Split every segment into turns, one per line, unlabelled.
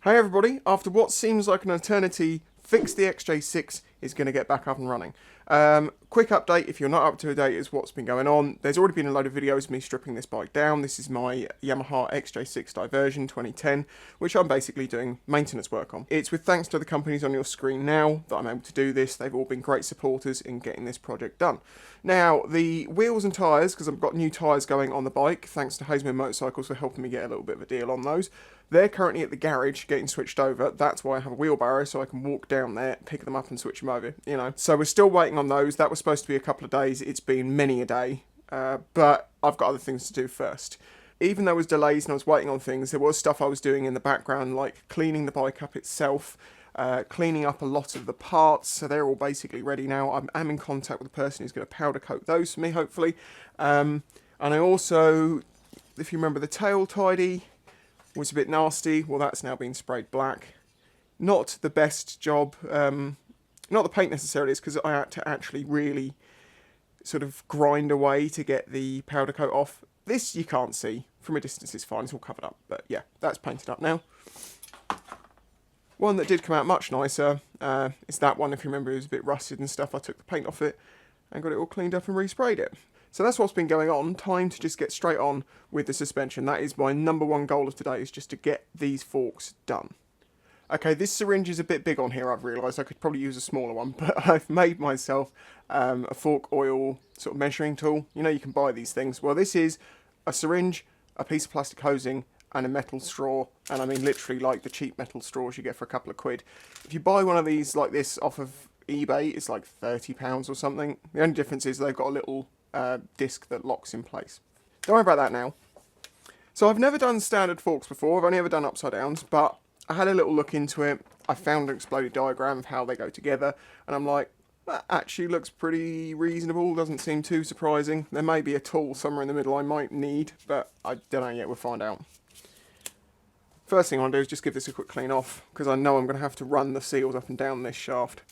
Hey everybody, after what seems like an eternity, Fix the XJ6 is going to get back up and running. Quick update, if you're not up to date, is what's been going on. There's already been a load of videos of me stripping this bike down. This is my Yamaha XJ6 Diversion 2010, which I'm basically doing maintenance work on. It's with thanks to the companies on your screen now that I'm able to do this. They've all been great supporters in getting this project done. Now, the wheels and tyres, because I've got new tyres going on the bike, thanks to Haslemere Motorcycles for helping me get a little bit of a deal on those. They're currently at the garage getting switched over. That's why I have a wheelbarrow, so I can walk down there, pick them up and switch them over, you know. So we're still waiting on those. That was supposed to be a couple of days. It's been many a day, but I've got other things to do first. Even though there was delays and I was waiting on things, there was stuff I was doing in the background, like cleaning the bike up itself, cleaning up a lot of the parts, so they're all basically ready now. I'm in contact with the person who's going to powder coat those for me, hopefully. And I also, if you remember, the tail tidy was a bit nasty. Well, that's now been sprayed black. Not the best job. Not the paint necessarily, it's because I had to actually really sort of grind away to get the powder coat off. This you can't see. From a distance it's fine, it's all covered up. But yeah, that's painted up now. One that did come out much nicer is that one. If you remember, it was a bit rusted and stuff. I took the paint off it and got it all cleaned up and resprayed it. So that's what's been going on. Time to just get straight on with the suspension. That is my #1 goal of today, is just to get these forks done. Okay, this syringe is a bit big on here, I've realised. I could probably use a smaller one, but I've made myself a fork oil sort of measuring tool. You know, you can buy these things. Well, this is a syringe, a piece of plastic hosing, and a metal straw. And I mean literally like the cheap metal straws you get for a couple of quid. If you buy one of these like this off of eBay, it's like £30 or something. The only difference is they've got a little disc that locks in place. Don't worry about that now. So I've never done standard forks before. I've only ever done upside downs, but I had a little look into it. I found an exploded diagram of how they go together, and I'm like, that actually looks pretty reasonable. Doesn't seem too surprising. There may be a tool somewhere in the middle I might need, but I don't know yet. We'll find out. First thing I want to do is just give this a quick clean off, because I know I'm going to have to run the seals up and down this shaft.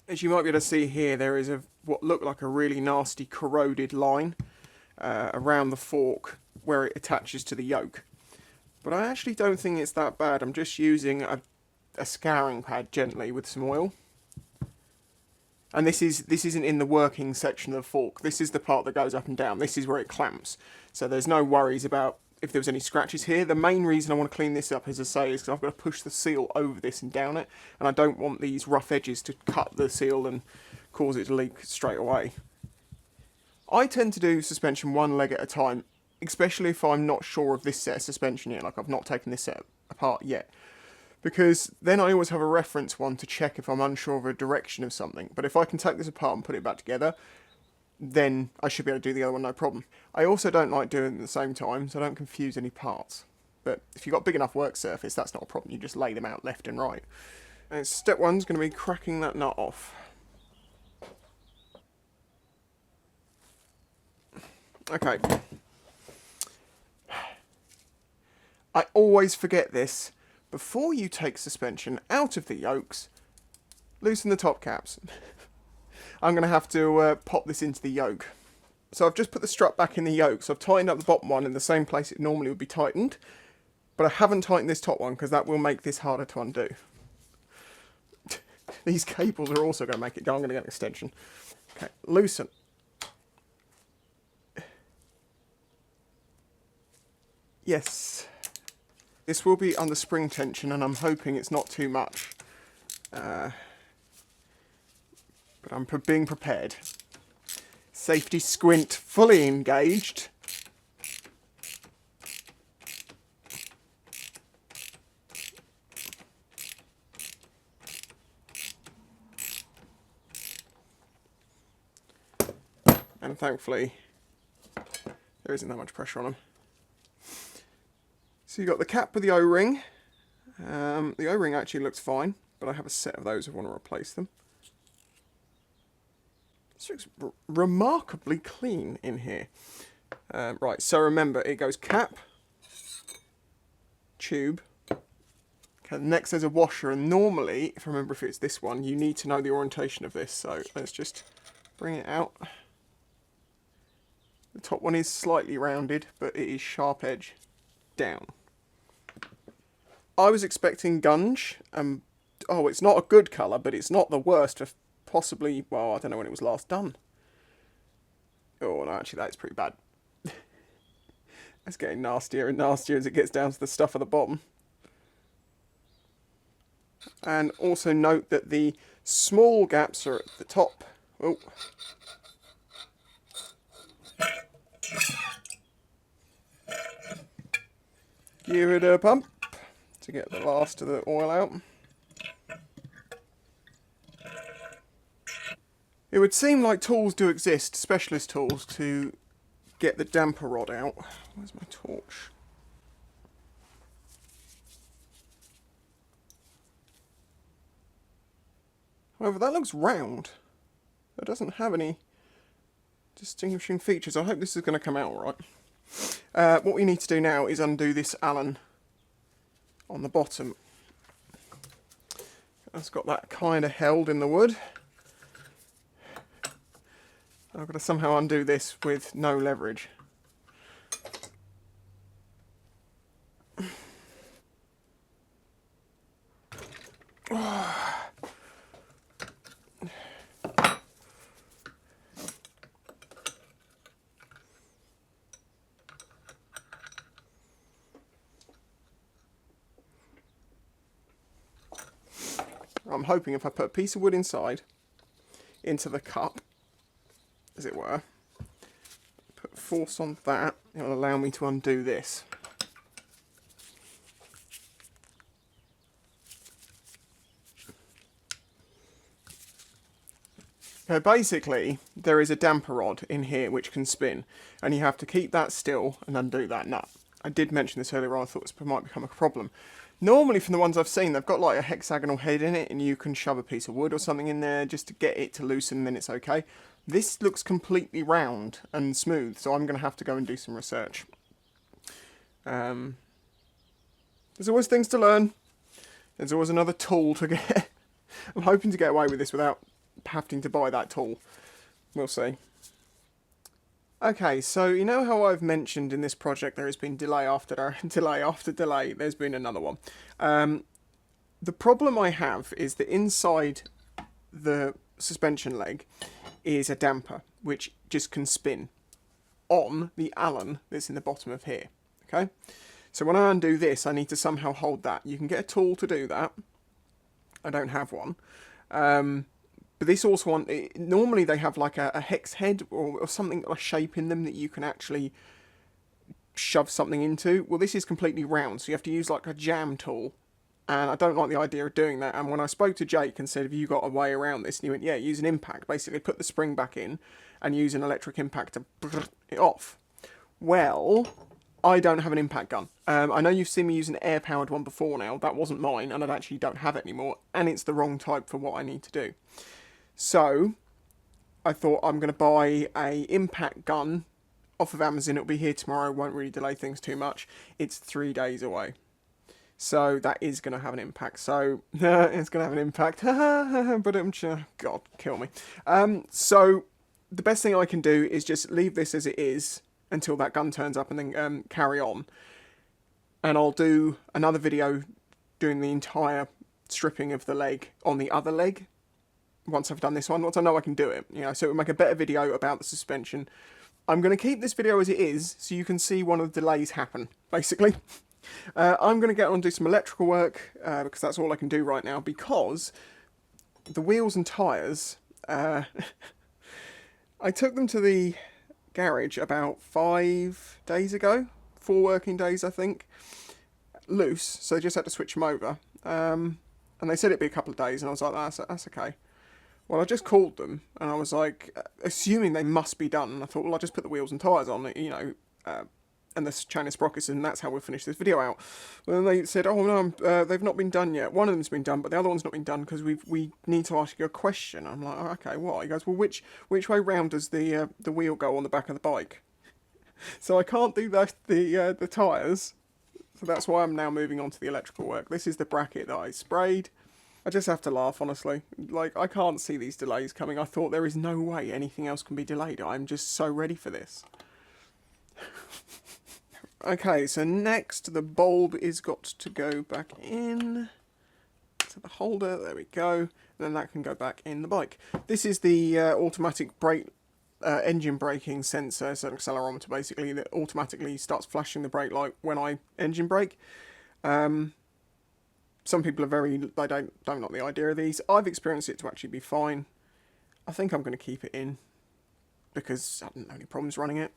As you might be able to see here, there is what looked like a really nasty corroded line around the fork where it attaches to the yoke. But I actually don't think it's that bad. I'm just using a scouring pad gently with some oil. And this isn't in the working section of the fork. This is the part that goes up and down. This is where it clamps. So there's no worries about if there was any scratches here. The main reason I want to clean this up, as I say, is because I've got to push the seal over this and down it, and I don't want these rough edges to cut the seal and cause it to leak straight away. I tend to do suspension one leg at a time, especially if I'm not sure of this set of suspension yet, like I've not taken this set apart yet, because then I always have a reference one to check if I'm unsure of a direction of something. But if I can take this apart and put it back together, then I should be able to do the other one no problem. I also don't like doing it at the same time, so I don't confuse any parts. But if you've got a big enough work surface, that's not a problem. You just lay them out left and right. And step one's going to be cracking that nut off. Okay. I always forget this. Before you take suspension out of the yokes, loosen the top caps. I'm going to have to pop this into the yoke. So I've just put the strut back in the yoke, so I've tightened up the bottom one in the same place it normally would be tightened, but I haven't tightened this top one because that will make this harder to undo. These cables are also going to make it go. I'm going to get an extension. Okay, loosen. Yes. This will be under spring tension, and I'm hoping it's not too much. But I'm being prepared. Safety squint fully engaged. And thankfully, there isn't that much pressure on them. So you've got the cap with the O-ring. The O-ring actually looks fine, but I have a set of those if I want to replace them. This looks remarkably clean in here. Right, so remember, it goes cap, tube, Okay, next there's a washer, and normally, if I remember if it's this one, you need to know the orientation of this, so let's just bring it out. The top one is slightly rounded, but it is sharp edge down. I was expecting gunge, oh, it's not a good colour, but it's not the worst for possibly, well, I don't know when it was last done. Oh, no, actually, that's pretty bad. It's getting nastier and nastier as it gets down to the stuff at the bottom. And also note that the small gaps are at the top. Oh. Give it a pump to get the last of the oil out. It would seem like tools do exist, specialist tools, to get the damper rod out. Where's my torch? However, that looks round. It doesn't have any distinguishing features. I hope this is going to come out all right. What we need to do now is undo this Allen on the bottom. It's got that kind of held in the wood. I've got to somehow undo this with no leverage. I'm hoping if I put a piece of wood inside, into the cup, as it were, put force on that, it will allow me to undo this. So basically, there is a damper rod in here which can spin, and you have to keep that still and undo that nut. I did mention this earlier on, I thought this might become a problem. Normally, from the ones I've seen, they've got like a hexagonal head in it, and you can shove a piece of wood or something in there just to get it to loosen, and then it's okay. This looks completely round and smooth, so I'm going to have to go and do some research. There's always things to learn. There's always another tool to get. I'm hoping to get away with this without having to buy that tool. We'll see. Okay, so you know how I've mentioned in this project there has been delay after delay after delay. There's been another one. The problem I have is that inside the suspension leg is a damper which just can spin on the Allen that's in the bottom of here. Okay, so when I undo this, I need to somehow hold that. You can get a tool to do that. I don't have one. But this also one, normally they have like a hex head or something, a shape in them that you can actually shove something into. Well, this is completely round, so you have to use like a jam tool. And I don't like the idea of doing that. And when I spoke to Jake and said, have you got a way around this? And he went, yeah, use an impact. Basically put the spring back in and use an electric impact to it off. Well, I don't have an impact gun. I know you've seen me use an air-powered one before now. That wasn't mine, and I actually don't have it anymore. And it's the wrong type for what I need to do. So, I thought I'm going to buy a impact gun off of Amazon. It'll be here tomorrow. Won't really delay things too much. It's 3 days away. So, that is going to have an impact. So, it's going to have an impact. But, God, kill me. So, the best thing I can do is just leave this as it is until that gun turns up and then carry on. And I'll do another video doing the entire stripping of the leg on the other leg. Once I've done this one, once I know I can do it, you know, so it'll make a better video about the suspension. I'm going to keep this video as it is, so you can see one of the delays happen, basically. I'm going to get on and do some electrical work, because that's all I can do right now, because the wheels and tyres, I took them to the garage about 5 days ago, 4 working days, I think, loose, so I just had to switch them over, and they said it'd be a couple of days, and I was like, that's okay. Well, I just called them, and I was like, assuming they must be done, and I thought, well, I'll just put the wheels and tyres on, you know, and the chain of sprockets, and that's how we'll finish this video out. Well, then they said, oh, no, they've not been done yet. One of them's been done, but the other one's not been done, because we need to ask you a question. I'm like, oh, okay, what? He goes, well, which way round does the wheel go on the back of the bike? So I can't do the tyres, So that's why I'm now moving on to the electrical work. This is the bracket that I sprayed. I just have to laugh, honestly. Like, I can't see these delays coming. I thought there is no way anything else can be delayed. I'm just so ready for this. Okay, so next the bulb is got to go back in to the holder. There we go. And then that can go back in the bike. This is the automatic brake engine braking sensor, so an accelerometer basically, that automatically starts flashing the brake light when I engine brake. Some people are they don't like the idea of these. I've experienced it to actually be fine. I think I'm going to keep it in because I didn't have any problems running it.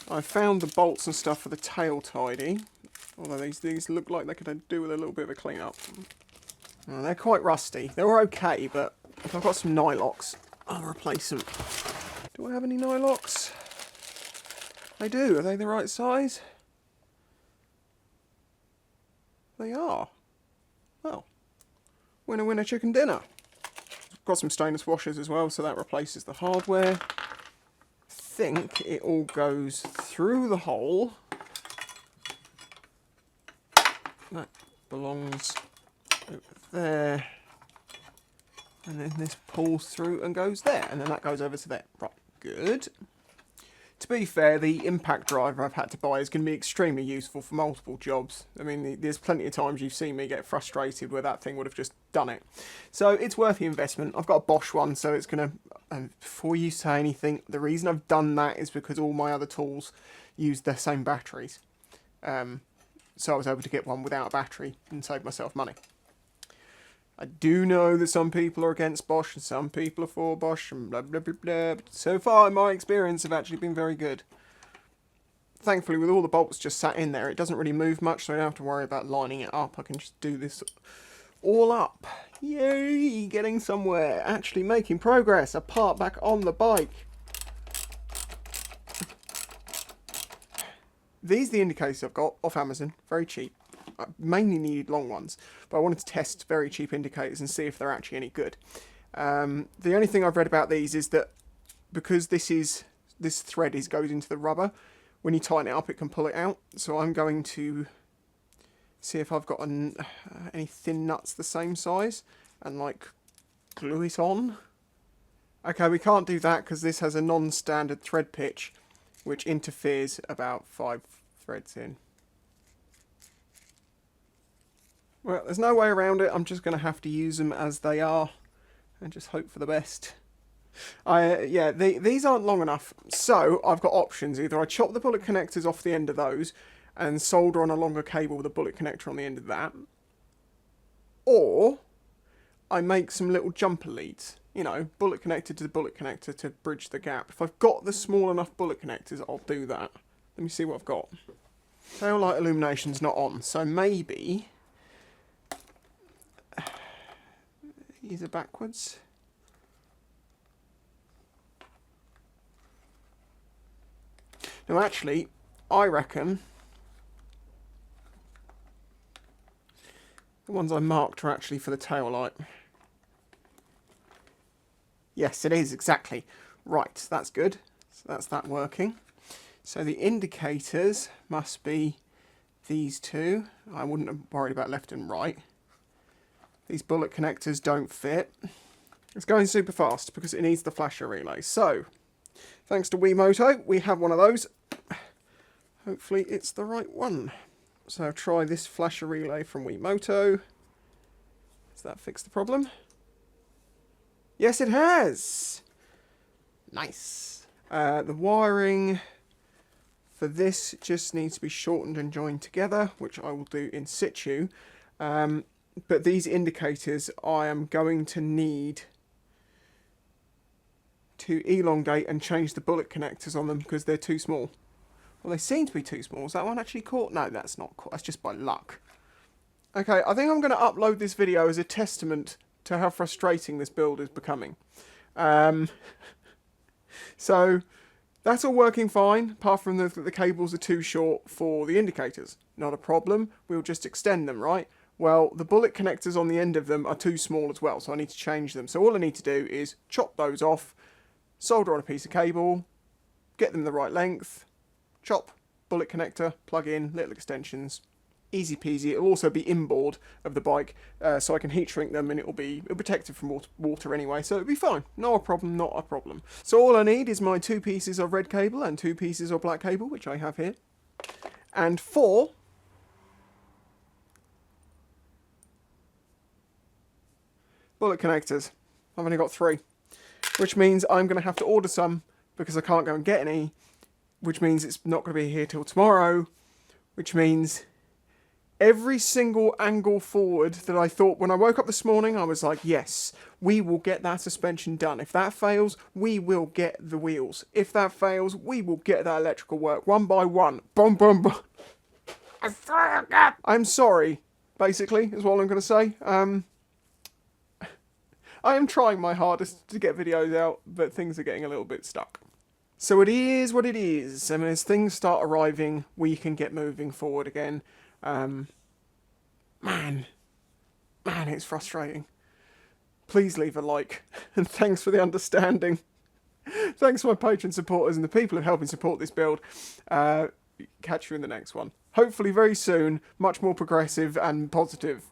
I found the bolts and stuff for the tail tidy, although these look like they could do with a little bit of a clean up. Well, they're quite rusty. They were okay, but if I've got some nylocks, I'll replace them. Do I have any nylocks? I do. Are they the right size? They are. Well, winner winner chicken dinner. Got some stainless washers as well, so that replaces the hardware. I think it all goes through the hole. That belongs over there. And then this pulls through and goes there, and then that goes over to there. Right, good. To be fair, the impact driver I've had to buy is going to be extremely useful for multiple jobs. I mean, there's plenty of times you've seen me get frustrated where that thing would have just done it. So it's worth the investment. I've got a Bosch one, so it's going to, before you say anything, the reason I've done that is because all my other tools use the same batteries. So I was able to get one without a battery and save myself money. I do know that some people are against Bosch and some people are for Bosch and blah blah blah blah, but so far in my experience have actually been very good. Thankfully, with all the bolts just sat in there, it doesn't really move much, so I don't have to worry about lining it up. I can just do this all up. Yay, getting somewhere, actually making progress. A part back on the bike. These are the indicators I've got off Amazon, very cheap. I mainly needed long ones, but I wanted to test very cheap indicators and see if they're actually any good. The only thing I've read about these is that because this thread goes into the rubber, when you tighten it up it can pull it out. So I'm going to see if I've got any thin nuts the same size and like glue it on. Okay, we can't do that because this has a non-standard thread pitch which interferes about 5 threads in. Well, there's no way around it. I'm just going to have to use them as they are and just hope for the best. Yeah, these aren't long enough, so I've got options. Either I chop the bullet connectors off the end of those and solder on a longer cable with a bullet connector on the end of that, or I make some little jumper leads. You know, bullet connector to the bullet connector to bridge the gap. If I've got the small enough bullet connectors, I'll do that. Let me see what I've got. Tail light illumination's not on, so maybe these are backwards. Now actually, I reckon the ones I marked are actually for the tail light. Yes, it is, exactly. Right, that's good. So that's that working. So the indicators must be these two. I wouldn't have worried about left and right. These bullet connectors don't fit. It's going super fast because it needs the flasher relay. So, thanks to Wiimoto, we have one of those. Hopefully it's the right one. So try this flasher relay from Wiimoto. Does that fix the problem? Yes, it has! Nice. The wiring for this just needs to be shortened and joined together, which I will do in situ. But these indicators I am going to need to elongate and change the bullet connectors on them because they're too small. Well, they seem to be too small. Is that one actually caught? No, that's not caught. That's just by luck. Okay, I think I'm going to upload this video as a testament to how frustrating this build is becoming. So, that's all working fine, apart from the cables are too short for the indicators. Not a problem. We'll just extend them, right? Well, the bullet connectors on the end of them are too small as well, so I need to change them. So all I need to do is chop those off, solder on a piece of cable, get them the right length, chop, bullet connector, plug in, little extensions, easy peasy. It'll also be inboard of the bike, so I can heat shrink them, and it'll be protected from water anyway, so it'll be fine. Not a problem, not a problem. So all I need is my 2 pieces of red cable and 2 pieces of black cable, which I have here, and 4 bullet connectors. I've only got 3, which means I'm going to have to order some because I can't go and get any, which means it's not going to be here till tomorrow, which means every single angle forward that I thought when I woke up this morning, I was like, yes, we will get that suspension done. If that fails, we will get the wheels. If that fails, we will get that electrical work one by one. Boom, boom, boom. I'm sorry, basically, is what I'm going to say. I am trying my hardest to get videos out, but things are getting a little bit stuck. So it is what it is, and as things start arriving, we can get moving forward again. Man, it's frustrating. Please leave a like, and thanks for the understanding. Thanks to my Patreon supporters and the people who help me support this build. Catch you in the next one. Hopefully very soon, much more progressive and positive.